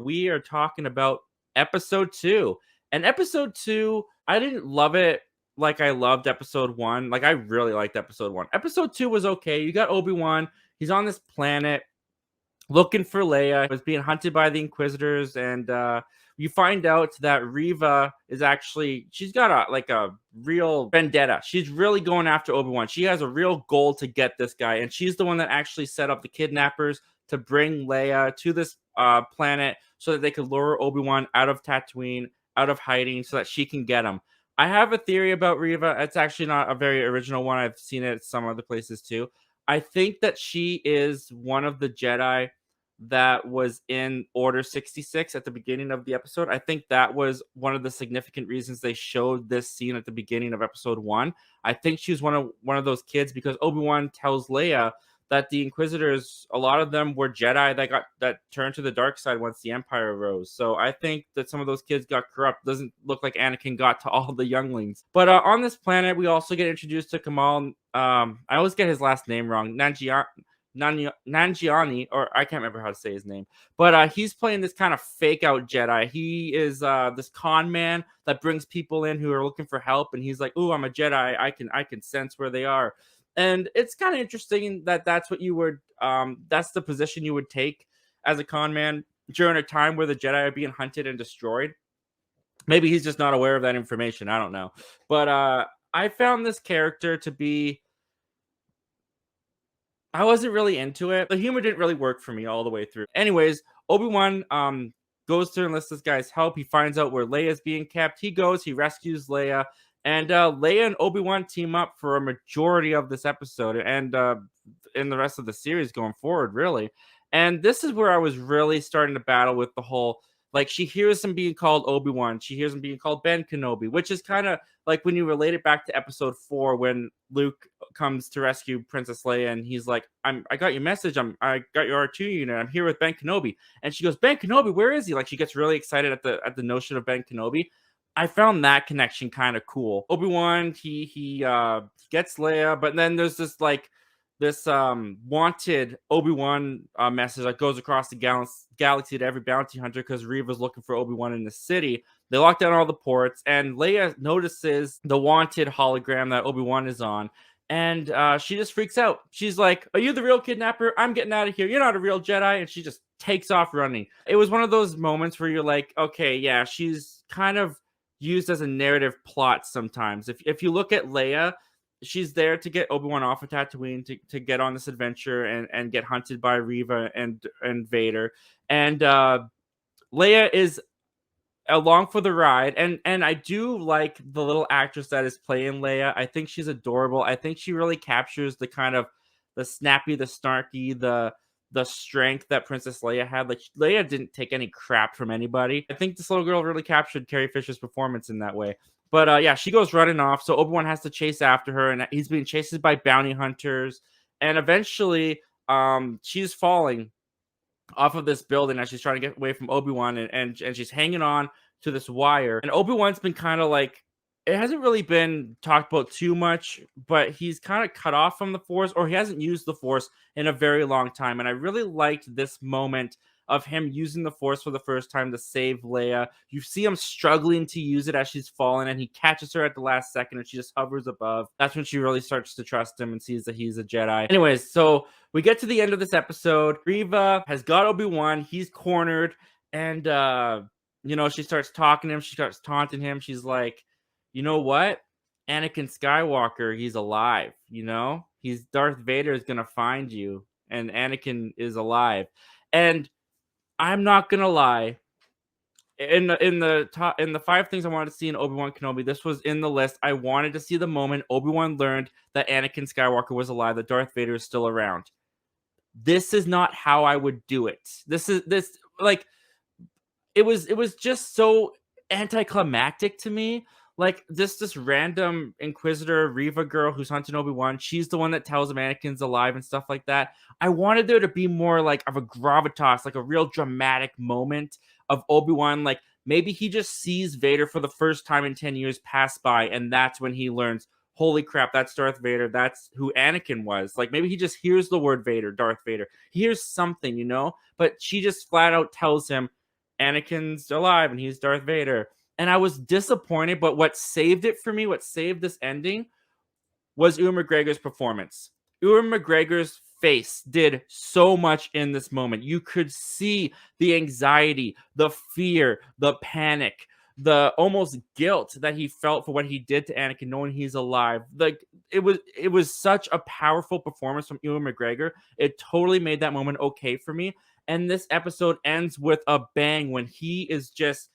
we are talking about episode 2. And episode 2, I didn't love it like I loved episode 1. Like, I really liked episode 1. Episode 2 was okay. You got Obi-Wan. He's on this planet looking for Leia. Was being hunted by the Inquisitors, and you find out that Riva is actually she's got a real vendetta. She's really going after Obi-Wan. She has a real goal to get this guy, and she's the one that actually set up the kidnappers to bring Leia to this planet so that they could lure Obi-Wan out of Tatooine, out of hiding, so that she can get him. I have a theory about Riva. It's actually not a very original one. I've seen it some other places too. I think that she is one of the Jedi that was in Order 66 at the beginning of the episode. I think that was one of the significant reasons they showed this scene at the beginning of episode 1. I think she was one of those kids because Obi-Wan tells Leia that the Inquisitors, a lot of them were Jedi that turned to the dark side once the Empire rose. So I think that some of those kids got corrupt. Doesn't look like Anakin got to all the younglings. But on this planet, we also get introduced to Kamal. I always get his last name wrong. Nanjiani, or I can't remember how to say his name, but he's playing this kind of fake out Jedi. He is this con man that brings people in who are looking for help, and he's like, "Ooh, I'm a Jedi. I can sense where they are." And it's kind of interesting that that's what you would that's the position you would take as a con man during a time where the Jedi are being hunted and destroyed. Maybe he's just not aware of that information. I don't know, but I found this character to be. I wasn't really into it. The humor didn't really work for me all the way through. Anyways, Obi-Wan goes to enlist this guy's help. He finds out where Leia's being kept. He goes, he rescues Leia, and Leia and Obi-Wan team up for a majority of this episode and in the rest of the series going forward, really. And this is where I was really starting to battle with the whole, like, she hears him being called Obi-Wan. She hears him being called Ben Kenobi, which is kind of like when you relate it back to episode 4 when Luke comes to rescue Princess Leia and he's like, I got your message. I got your R2 unit. I'm here with Ben Kenobi. And she goes, Ben Kenobi, where is he? Like, she gets really excited at the notion of Ben Kenobi. I found that connection kind of cool. Obi-Wan, he gets Leia, but then there's this wanted Obi-Wan message that goes across the galaxy to every bounty hunter because Reva's looking for Obi-Wan in the city. They lock down all the ports, and Leia notices the wanted hologram that Obi-Wan is on, and she just freaks out. She's like, "Are you the real kidnapper? I'm getting out of here. You're not a real Jedi," and she just takes off running. It was one of those moments where you're like, okay, yeah, she's kind of used as a narrative plot sometimes. If you look at Leia, she's there to get Obi-Wan off of Tatooine to get on this adventure and get hunted by Riva and Vader. And Leia is along for the ride. And I do like the little actress that is playing Leia. I think she's adorable. I think she really captures the kind of the snappy, the snarky, the strength that Princess Leia had. Like, Leia didn't take any crap from anybody. I think this little girl really captured Carrie Fisher's performance in that way. But yeah, she goes running off. So Obi-Wan has to chase after her, and he's being chased by bounty hunters. And eventually, she's falling off of this building as she's trying to get away from Obi-Wan, and she's hanging on to this wire. And Obi-Wan's been kind of like, it hasn't really been talked about too much, but he's kind of cut off from the Force, or he hasn't used the Force in a very long time. And I really liked this moment of him using the Force for the first time to save Leia. You see him struggling to use it as she's falling, and he catches her at the last second, and she just hovers above. That's when she really starts to trust him and sees that he's a Jedi. Anyways, so we get to the end of this episode. Riva has got Obi-Wan. He's cornered, and she starts talking to him. She starts taunting him. She's like, you know what? Anakin Skywalker, he's alive. He's Darth Vader is gonna find you, and Anakin is alive. And I'm not gonna lie. In the 5 things I wanted to see in Obi-Wan Kenobi, this was in the list. I wanted to see the moment Obi-Wan learned that Anakin Skywalker was alive, that Darth Vader is still around. This is not how I would do it. It was just so anticlimactic to me. Like, this random Inquisitor Riva girl who's hunting Obi-Wan, she's the one that tells him Anakin's alive and stuff like that. I wanted there to be more like of a gravitas, like a real dramatic moment of Obi-Wan. Like, maybe he just sees Vader for the first time in 10 years pass by, and that's when he learns, holy crap, that's Darth Vader. That's who Anakin was. Like, maybe he just hears the word Vader, Darth Vader. He hears something, but she just flat out tells him, Anakin's alive and he's Darth Vader. And I was disappointed, but what saved it for me, what saved this ending, was Ewan McGregor's performance. Ewan McGregor's face did so much in this moment. You could see the anxiety, the fear, the panic, the almost guilt that he felt for what he did to Anakin, knowing he's alive. Like it was such a powerful performance from Ewan McGregor. It totally made that moment okay for me. And this episode ends with a bang when he is just,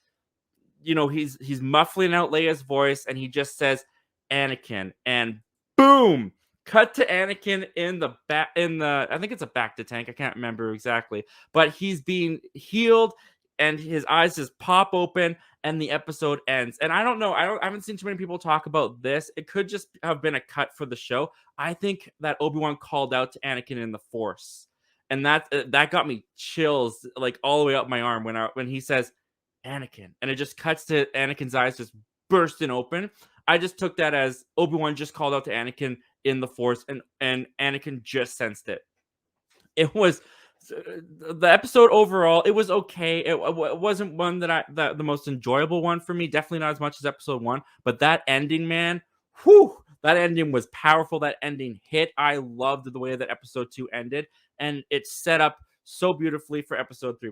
he's muffling out Leia's voice and he just says Anakin, and boom, cut to Anakin in the back, I think it's a bacta tank, I can't remember exactly, but he's being healed and his eyes just pop open and the episode ends. And I don't know, I haven't seen too many people talk about this. It could just have been a cut for the show. I think that Obi-Wan called out to Anakin in the Force, and that got me chills like all the way up my arm when he says Anakin, and it just cuts to Anakin's eyes just bursting open. I just took that as Obi-Wan just called out to Anakin in the Force, and Anakin just sensed it. It was the episode overall. It was okay. It wasn't one that the most enjoyable one for me. Definitely not as much as episode 1. But that ending, man, whew, that ending was powerful. That ending hit. I loved the way that episode 2 ended, and it set up so beautifully for episode 3.